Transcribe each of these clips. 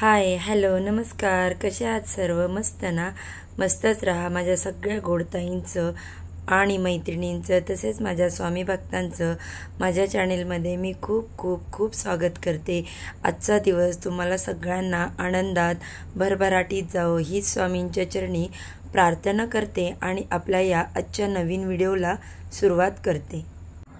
Hi hello नमस्कार. कसे आहात सर्व? मस्त ना? मस्तच राहा. माझ्या सगळ्या गोडताईंचं आणि मैत्रिणींचं तसेच माझ्या स्वामी भक्तांचं माझ्या चॅनेलमध्ये मी खूप खूप खूप स्वागत करते. आजचा दिवस तुम्हाला सगळ्यांना आनंदात भरभराटीत जावो हीच स्वामींच्या चरणी प्रार्थना करते आणि आपल्या या आजच्या नवीन व्हिडिओला सुरुवात करते.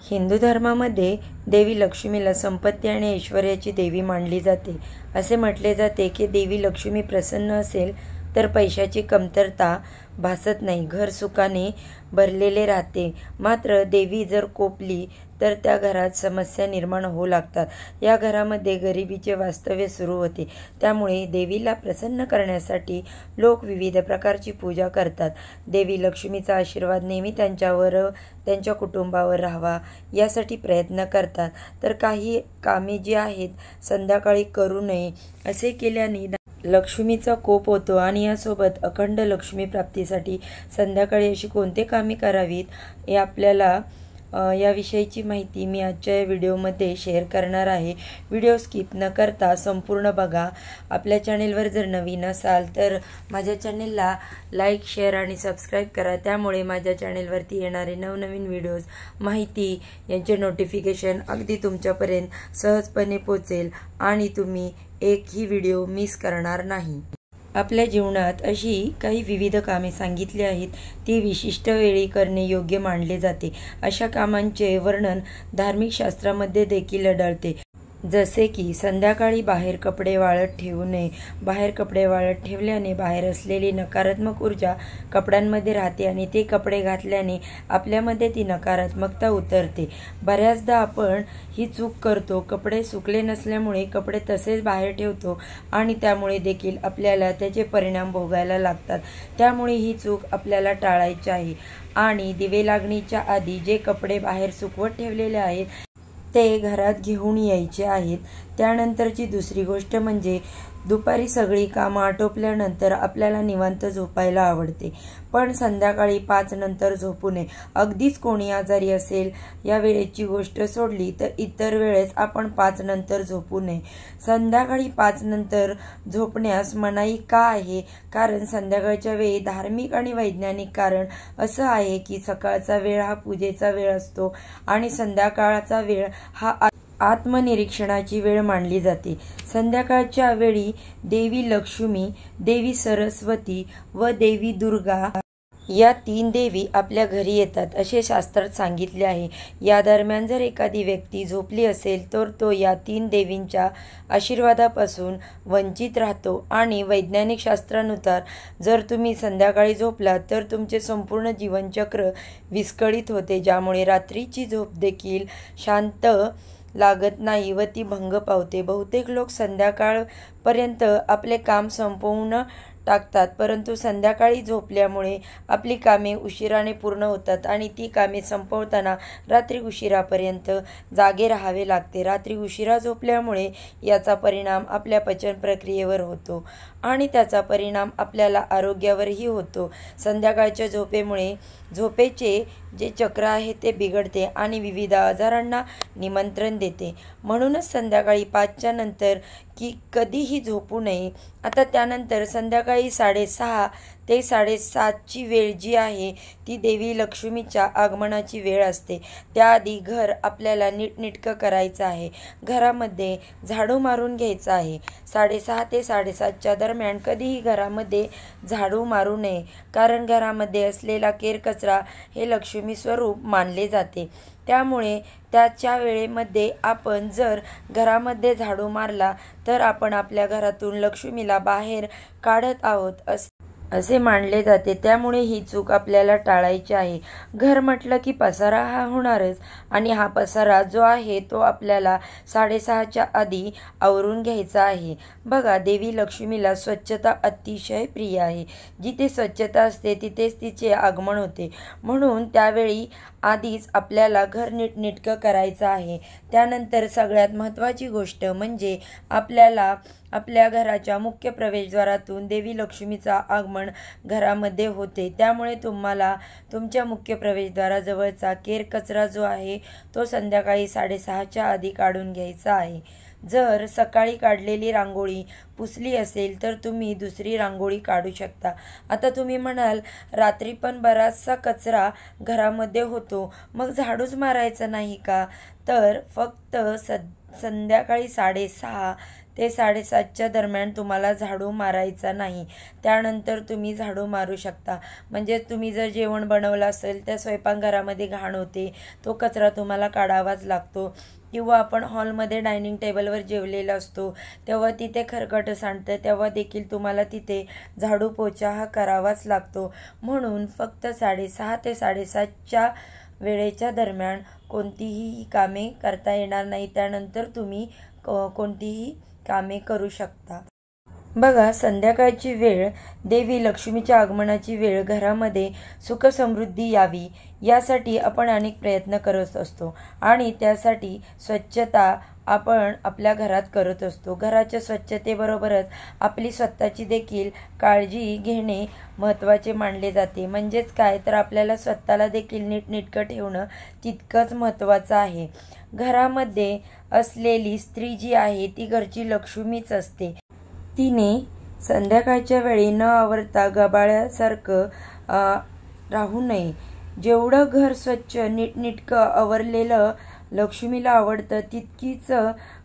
हिंदू धर्मामध्ये देवी लक्ष्मीला संपत्ती आणि ऐश्वर्याची देवी मानली जाते. असे म्हटले जाते की देवी लक्ष्मी प्रसन्न असेल तर पैशाची कमतरता भासत नाही, घर सुखाने भरलेले राहते. मात्र देवी जर कोपली तर त्या घरात समस्या निर्माण होऊ लागतात. या घरामध्ये गरिबीचे वास्तव्य सुरू होते. त्यामुळे देवीला प्रसन्न करण्यासाठी लोक विविध प्रकारची पूजा करतात. देवी लक्ष्मीचा आशीर्वाद नेहमी त्यांच्यावर त्यांच्या कुटुंबावर राहावा यासाठी प्रयत्न करतात. तर काही कामे जी आहेत संध्याकाळी करू नये. असे केल्याने लक्ष्मीचा कोप होतो आणि यासोबत अखंड लक्ष्मी प्राप्तीसाठी संध्याकाळी अशी कोणते कामे करावीत हे आपल्याला याविषयीची माहिती मी आजच्या या व्हिडिओमध्ये शेअर करणार आहे. व्हिडिओ स्किप न करता संपूर्ण बघा. आपल्या चॅनेलवर जर नवीन असाल तर माझ्या चॅनेलला लाईक शेअर आणि सबस्क्राईब करा. त्यामुळे माझ्या चॅनेलवरती येणारे नवनवीन व्हिडिओज माहिती यांचे नोटिफिकेशन अगदी तुमच्यापर्यंत सहजपणे पोचेल आणि तुम्ही एकही व्हिडिओ मिस करणार नाही. आपल्या जीवनात अशी काही विविध कामे सांगितली आहेत ती विशिष्ट वेळी करणे योग्य मानले जाते. अशा कामांचे वर्णन धार्मिक शास्त्रामध्ये देखील आढळते. जसे की संध्याकाळी बाहेर कपडे वाळत ठेवू नये. बाहेर कपडे वाळत ठेवल्याने बाहेर असलेली नकारात्मक ऊर्जा कपड्यांमध्ये राहते आणि ते कपडे घातल्याने आपल्यामध्ये ती नकारात्मकता उतरते. बऱ्याचदा आपण ही चूक करतो. कपडे सुकले नसल्यामुळे कपडे तसेच बाहेर ठेवतो आणि त्यामुळे देखील आपल्याला त्याचे परिणाम भोगायला लागतात. त्यामुळे ही चूक आपल्याला टाळायची आहे आणि दिवे लागणीच्या आधी जे कपडे बाहेर सुकवत ठेवलेले आहेत ते घरात घेऊन यायचे आहेत. त्यानंतरची दुसरी गोष्ट म्हणजे दुपारी सगळी कामं आटोपल्यानंतर आपल्याला निवांत झोपायला आवडते, पण संध्याकाळी 5 नंतर झोपू नये. अगदीच कोणी आजारी असेल या वेळेची गोष्ट सोडली तर इतर वेळेस आपण 5 नंतर झोपू नये. संध्याकाळी 5 नंतर झोपण्यास मनाई का आहे? कारण संध्याकाळच्या वेळी धार्मिक आणि वैज्ञानिक कारण असं आहे की सकाळचा वेळ हा पूजेचा वेळ असतो आणि संध्याकाळचा वेळ हा आत्मनिरीक्षणाची वेळ मानली जाते. संध्याकाळच्या वेळी देवी लक्ष्मी, देवी सरस्वती व देवी दुर्गा या 3 देवी आपल्या घरी येतात असे शास्त्रात सांगितले आहे. या दरम्यान जर एखादी व्यक्ती झोपली असेल तर तो या 3 देवींच्या आशीर्वादापासून वंचित राहतो आणि वैज्ञानिक शास्त्रानुसार जर तुम्ही संध्याकाळी झोपलात तर तुमचे संपूर्ण जीवनचक्र विस्कळीत होते, ज्यामुळे रात्रीची झोप देखील शांत लागत नाही व ती भंग पावते. बहुतेक लोक संध्याकाळपर्यंत आपले काम संपवून टाकतात, परंतु संध्याकाळी झोपल्यामुळे आपली कामे उशिराने पूर्ण होतात आणि ती कामे संपवताना रात्री उशिरापर्यंत जागे राहावे लागते. रात्री उशिरा झोपल्यामुळे याचा परिणाम आपल्या पचन प्रक्रियेवर होतो आणि त्याचा परिणाम आपल्याला आरोग्यावरही होतो. संध्याकाळच्या झोपेमुळे झोपेचे जे चक्र आहे ते बिघडते आणि विविध आजारांना निमंत्रण देते. म्हणूनच संध्याकाळी 5च्या नंतर कधीही झोपू नये. आता त्यानंतर संध्याकाळी 6:30 ते 7:30ची वेळ जी आहे ती देवी लक्ष्मीच्या आगमनाची वेळ असते. त्याआधी घर आपल्याला नीटनेटकं करायचं आहे. घरामध्ये झाडू मारून घ्यायचा आहे. 6:30 ते 7:30च्या दरम्यान कधीही घरामध्ये झाडू मारू नये, कारण घरामध्ये असलेला केरकचरा हे लक्ष्मी स्वरूप मानले जाते. त्यामुळे त्याच्या वेळेमध्ये आपण जर घरामध्ये झाडू मारला तर आपण आपल्या घरातून लक्ष्मीला बाहेर काढत आहोत असे मानले जाते. त्यामुळे ही चूक आपल्याला टाळायची आहे. घर म्हटलं की पसारा हा होणारच आणि हा पसारा जो आहे तो आपल्याला 6:30च्या आधी आवरून घ्यायचा आहे. बघा, देवी लक्ष्मीला स्वच्छता अतिशय प्रिय आहे. जिथे स्वच्छता असते तिथेच तिचे आगमन होते. म्हणून त्यावेळी आधीच आपल्याला घर नीटनेटकं करायचं आहे. त्यानंतर सगळ्यात महत्त्वाची गोष्ट म्हणजे आपल्याला आपल्या घराच्या मुख्य प्रवेशद्वारातून देवी लक्ष्मीचा आगमन घरामध्ये होते. त्यामुळे तुम्हाला तुमच्या मुख्य प्रवेशद्वाराजवळचा केरकचरा जो आहे तो संध्याकाळी 6:30च्या आधी काढून घ्यायचा आहे. जर सकाळी काढलेली रांगोळी पुसली असेल तर तुम्ही दुसरी रांगोळी काढू शकता. आता तुम्ही म्हणाल रात्री पण बराचसा कचरा घरामध्ये होतो, मग झाडूच मारायचा नाही का? तर फक्त संध्याकाळी 6:30 ते 7:30च्या दरम्यान तुम्हाला झाडू मारायचा नाही. त्यानंतर तुम्ही झाडू मारू शकता. म्हणजे तुम्ही जर जेवण बनवलं असेल त्या स्वयंपाकघरामध्ये घाण होते, तो कचरा तुम्हाला काढावाच लागतो. किंवा आपण हॉलमध्ये डायनिंग टेबलवर जेवलेला असतो तेव्हा तिथे खरकट सांडतं, तेव्हा देखील तुम्हाला तिथे झाडू पोछा हा करावाच लागतो. म्हणून फक्त 6:30 ते 7:30च्या वेळेच्या दरम्यान कोणतीही कामे करता येणार नाही. त्यानंतर तुम्ही कोणतीही कामे करू शकता. बघा, संध्याकाळची वेळ देवी लक्ष्मीच्या आगमनाची वेळ, घरामध्ये सुख समृद्धी यावी यासाठी आपण अनेक प्रयत्न करत असतो आणि त्यासाठी स्वच्छता आपण आपल्या घरात करत असतो. घराच्या स्वच्छतेबरोबरच आपली स्वतःची देखील काळजी घेणे महत्त्वाचे मानले जाते. म्हणजेच काय तर आपल्याला स्वतःला देखील नीटनेटकं ठेवणं तितकंच महत्त्वाचं आहे. घरामध्ये असलेली स्त्री जी आहे ती घरची लक्ष्मीच असते. तिने संध्याकाळच्या वेळी न आवरता गबाळ्यासारखं राहू नये. जेवढं घर स्वच्छ नीटनेटकं आवरलेलं लक्ष्मीला आवडतं तितकीच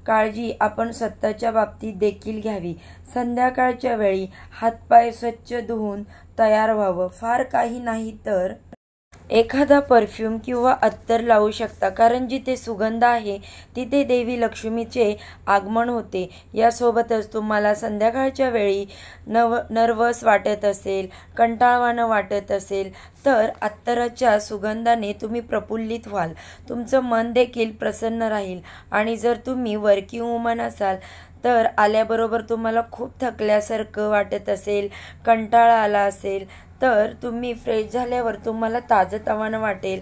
काळजी आपण स्वतःच्या बाबतीत देखील घ्यावी. संध्याकाळच्या वेळी हातपाय स्वच्छ धुवून तयार व्हावं. फार काही नाही तर एखादा परफ्यूम किंवा अत्तर लावू शकता, कारण जिथे सुगंध आहे तिथे देवी लक्ष्मीचे आगमन होते. यासोबतच तुम्हाला संध्याकाळच्या वेळी नर्वस वाटत असेल, कंटाळवाणं वाटत असेल तर अत्तराच्या सुगंधाने तुम्ही प्रफुल्लित व्हाल. तुमचं मन देखील प्रसन्न राहील. आणि जर तुम्ही वर्किंग वुमन असाल तर आल्याबरोबर तुम्हाला खूप थकल्यासारखं वाटत असेल, कंटाळा आला असेल तर तुम्ही फ्रेश झाल्यावर तुम्हाला ताजंतवानं वाटेल.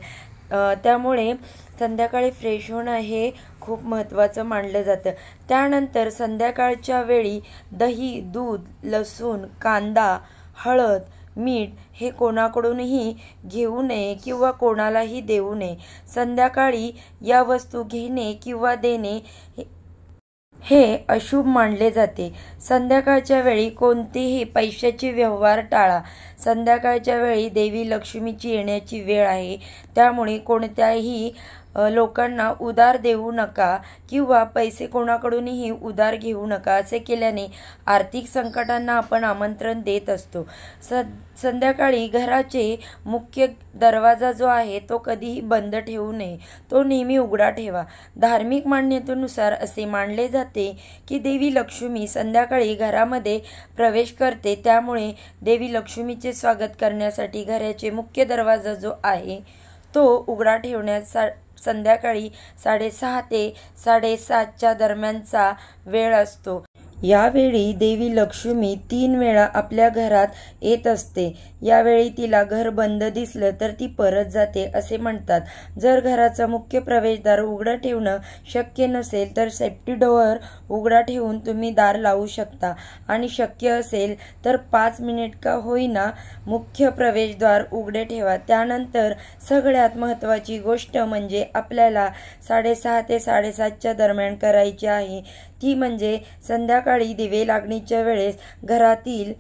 त्यामुळे संध्याकाळी फ्रेश होणं हे खूप महत्त्वाचं मानलं जातं. त्यानंतर संध्याकाळच्या वेळी दही, दूध, लसूण, कांदा, हळद, मीठ हे कोणाकडूनही घेऊ नये किंवा कोणालाही देऊ नये. संध्याकाळी या वस्तू घेणे किंवा देणे हे अशुभ मानले जाते. संध्याकाळच्या वेळी कोणतेही पैशाचे व्यवहार टाळा. संध्याकाळच्या वेळी देवी लक्ष्मीची येण्याची वेळ आहे. त्यामुळे कोणत्याही लोकांना उधार देऊ नका किंवा पैसे कोणाकडूनही उधार घेऊ नका. असे केल्याने आर्थिक संकटांना आपण आमंत्रण देत असतो. संध्याकाळी घराचे मुख्य दरवाजा जो आहे तो कधीही बंद ठेवू नये, तो नेहमी उघडा ठेवा. धार्मिक मान्यतेनुसार असे मानले जाते की देवी लक्ष्मी संध्याकाळी घरामध्ये प्रवेश करते. त्यामुळे देवी लक्ष्मीचे स्वागत करण्यासाठी घराचे मुख्य दरवाजा जो आहे तो उघडा ठेवण्यास संध्याकाळी 6:30 ते 7:30च्या दरम्यानचा वेळ असतो. यावेळी देवी लक्ष्मी 3 वेळा आपल्या घरात येत असते. यावेळी तिला घर बंद दिसलं तर ती परत जाते असे म्हणतात. जर घराचा मुख्य प्रवेशद्वार उघडं ठेवणं शक्य नसेल तर सेफ्टी डोअर उघडा ठेवून तुम्ही दार लावू शकता आणि शक्य असेल तर 5 मिनिट का होईना मुख्य प्रवेशद्वार उघडे ठेवा. त्यानंतर सगळ्यात महत्त्वाची गोष्ट म्हणजे आपल्याला 6:30 ते 7:30च्या दरम्यान करायची आहे ती म्हणजे संध्याकाळी दिवे लागणीच्या वेळेस घरातील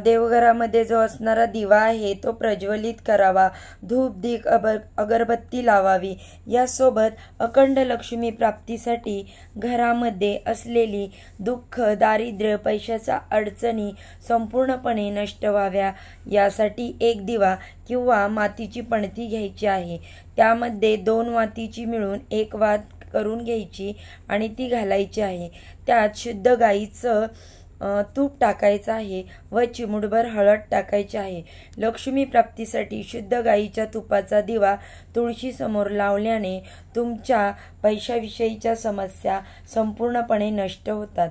देवघरामध्ये जो असणारा दिवा आहे तो प्रज्वलित करावा. धूप दीप अगरबत्ती लावावी. यासोबत अखंड लक्ष्मी प्राप्तीसाठी घरामध्ये असलेली दुःख, दारिद्र्य, पैशाच्या अडचणी संपूर्णपणे नष्ट व्हाव्या यासाठी एक दिवा किंवा मातीची पणती घ्यायची आहे. त्यामध्ये 2 मातीची मिळून 1 वात करून घ्यायची आणि ती घालायची आहे. त्यात शुद्ध गाईचं तूप टाकायचं आहे व चिमूटभर हळद टाकायची आहे. लक्ष्मी प्राप्तीसाठी शुद्ध गाईच्या तुपाचा दिवा तुळशीसमोर लावल्याने तुमच्या पैशाविषयीच्या समस्या संपूर्णपणे नष्ट होतात.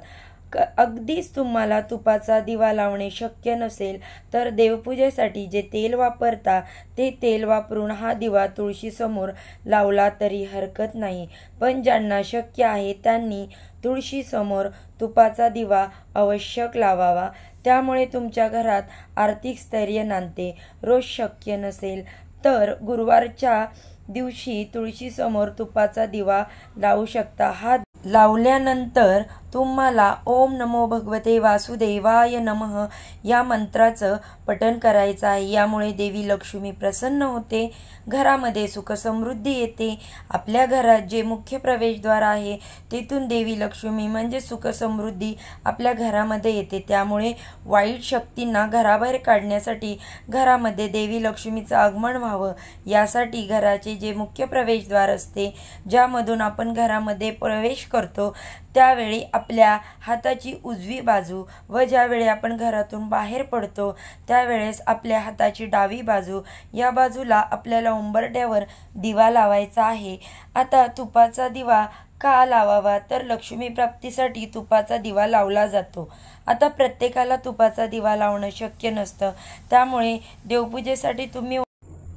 अगदीच तुम्हाला तुपाचा दिवा लावणे शक्य नसेल तर देवपूजेसाठी जे तेल वापरता ते तेल वापरून हा दिवा तुळशीसमोर लावला तरी हरकत नाही. पण ज्यांना शक्य आहे त्यांनी तुळशीसमोर तुपाचा दिवा आवश्यक लावावा. त्यामुळे तुमच्या घरात आर्थिक स्थैर्य नांदते. रोज शक्य नसेल तर गुरुवारच्या दिवशी तुळशीसमोर तुपाचा दिवा लावू शकता. हा लावल्यानंतर तुम्हाला ओम नमो भगवते वासुदेवाय नमः या मंत्राचं पठण करायचं आहे। यामुळे देवी लक्ष्मी प्रसन्न होते, घरामध्ये सुख समृद्धी येते। आपल्या घरात जे मुख्य प्रवेशद्वार आहे तिथून देवी लक्ष्मी म्हणजे सुख समृद्धी आपल्या घरामध्ये येते। त्यामुळे वाईट शक्तींना घराबाहेर काढण्यासाठी घरामध्ये देवी लक्ष्मीचं आगमन व्हावं यासाठी घराचे जे मुख्य प्रवेशद्वार असते, ज्यामधून आपण घरामध्ये प्रवेश करतो, त्यावेळी आपल्या हाताची उजवी बाजू व ज्यावेळी आपण घरातून बाहेर पडतो त्यावेळेस आपल्या हाताची डावी बाजू या बाजूला आपल्याला उंबरठ्यावर दिवा लावायचा आहे। आता तुपाचा दिवा का लावावा तर लक्ष्मी प्राप्तीसाठी तुपाचा दिवा लावला जातो। आता प्रत्येकाला तुपाचा दिवा लावणं शक्य नसतं, त्यामुळे देवपूजेसाठी तुम्ही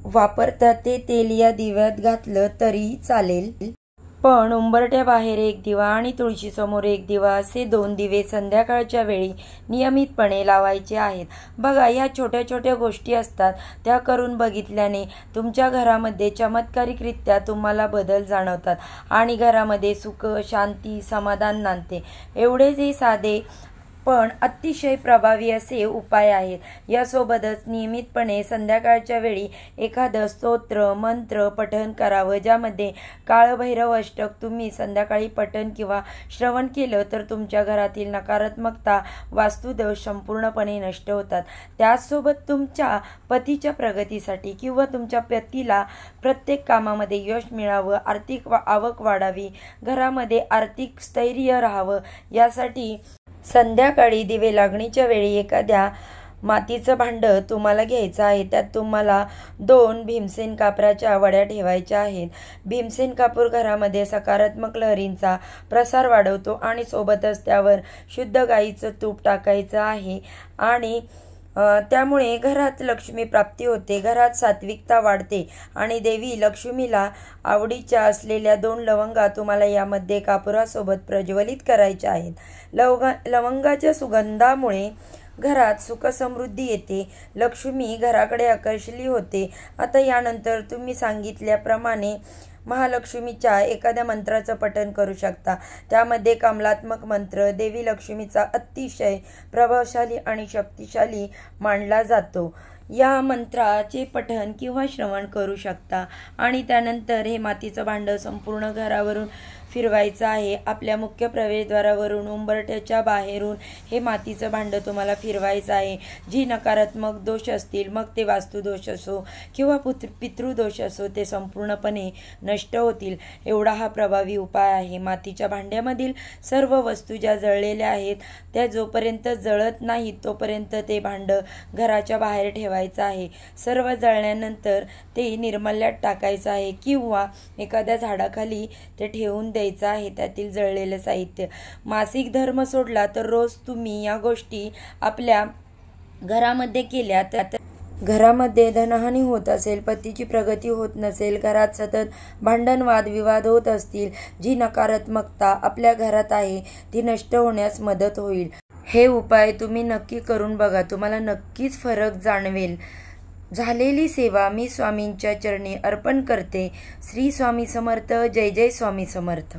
वापरता ते तेल या दिव्यात घातलं तरी चालेल, पण उंबरठ्याबाहेर एक दिवा आणि तुळशीसमोर एक दिवा असे 2 दिवे संध्याकाळच्या वेळी नियमितपणे लावायचे आहेत। बघा, ह्या छोट्या छोट्या गोष्टी असतात, त्या करून बघितल्याने तुमच्या घरामध्ये चमत्कारिकरित्या तुम्हाला बदल जाणवतात आणि घरामध्ये सुख, शांती, समाधान नांदते। एवढेच हे साधे पण अतिशय प्रभावी असे उपाय आहेत। यासोबतच नियमितपणे संध्याकाळच्या वेळी एखादं स्तोत्र मंत्र पठण करावं, ज्यामध्ये काळभैरव अष्टक तुम्ही संध्याकाळी पठण किंवा श्रवण केलं तर तुमच्या घरातील नकारात्मकता, वास्तुदोष संपूर्णपणे नष्ट होतात। त्याचसोबत तुमच्या पतीच्या प्रगतीसाठी किंवा तुमच्या पतीला प्रत्येक कामामध्ये यश मिळावं, आर्थिक आवक वाढावी, घरामध्ये आर्थिक स्थैर्य राहावं यासाठी संध्याकाळी दिवे लागणीच्या वेळी एखाद्या मातीचं भांडं तुम्हाला घ्यायचं आहे। त्यात तुम्हाला 2 भीमसेन कापराच्या वड्या ठेवायच्या आहेत। भीमसेन कापूर घरामध्ये सकारात्मक लहरींचा प्रसार वाढवतो आणि सोबतच त्यावर शुद्ध गाईचं तूप टाकायचं आहे आणि त्यामुळे घरात लक्ष्मी प्राप्ती होते, घरात सात्विकता वाढते आणि देवी लक्ष्मीला आवडीच्या असलेल्या 2 लवंगा तुम्हाला यामध्ये कापुरासोबत प्रज्वलित करायच्या आहेत। लवंगाच्या सुगंधामुळे घरात सुख समृद्धी येते, लक्ष्मी घराकडे आकर्षली होते। आता यानंतर तुम्ही सांगितल्याप्रमाणे महालक्ष्मीच्या एखाद्या मंत्राचं पठण करू शकता। त्यामध्ये कमलात्मक मंत्र देवी लक्ष्मीचा अतिशय प्रभावशाली आणि शक्तिशाली मानला जातो। या मंत्राचे पठण किंवा श्रवण करू शकता आणि त्यानंतर हे मातीचं भांडं संपूर्ण घरावरून फिरवायचं आहे। आपल्या मुख्य प्रवेशद्वारावरून उंबरठ्याच्या बाहेरून हे मातीचं भांडं तुम्हाला फिरवायचं आहे। जी नकारात्मक दोष असतील, मग ते वास्तुदोष असो किंवा पितृदोष असो, ते संपूर्णपणे नष्ट होतील। एवढा हा प्रभावी उपाय आहे। मातीच्या भांड्यामधील सर्व वस्तू ज्या जळलेल्या आहेत त्या जोपर्यंत जळत नाहीत तोपर्यंत ते भांडं घराच्या बाहेर ठेवायचं आहे। सर्व जळल्यानंतर ते निर्मल्यात टाकायचं आहे किंवा एखाद्या झाडाखाली ते ठेवून द्यायचं आहे, त्यातील जळलेलं साहित्य। मासिक धर्म सोडला तर रोज तुम्ही या गोष्टी आपल्या घरामध्ये केल्या तर घरामध्ये धनहानी होत असेल, पतीची प्रगती होत नसेल, घरात सतत भांडण वादविवाद होत असतील, जी नकारात्मकता आपल्या घरात आहे ती नष्ट होण्यास मदत होईल। हे उपाय तुम्ही नक्की करून बघा, तुम्हाला नक्कीच फरक जाणवेल। झालेली सेवा मी स्वामींच्या चरणी अर्पण करते। श्री स्वामी समर्थ। जय जय स्वामी समर्थ।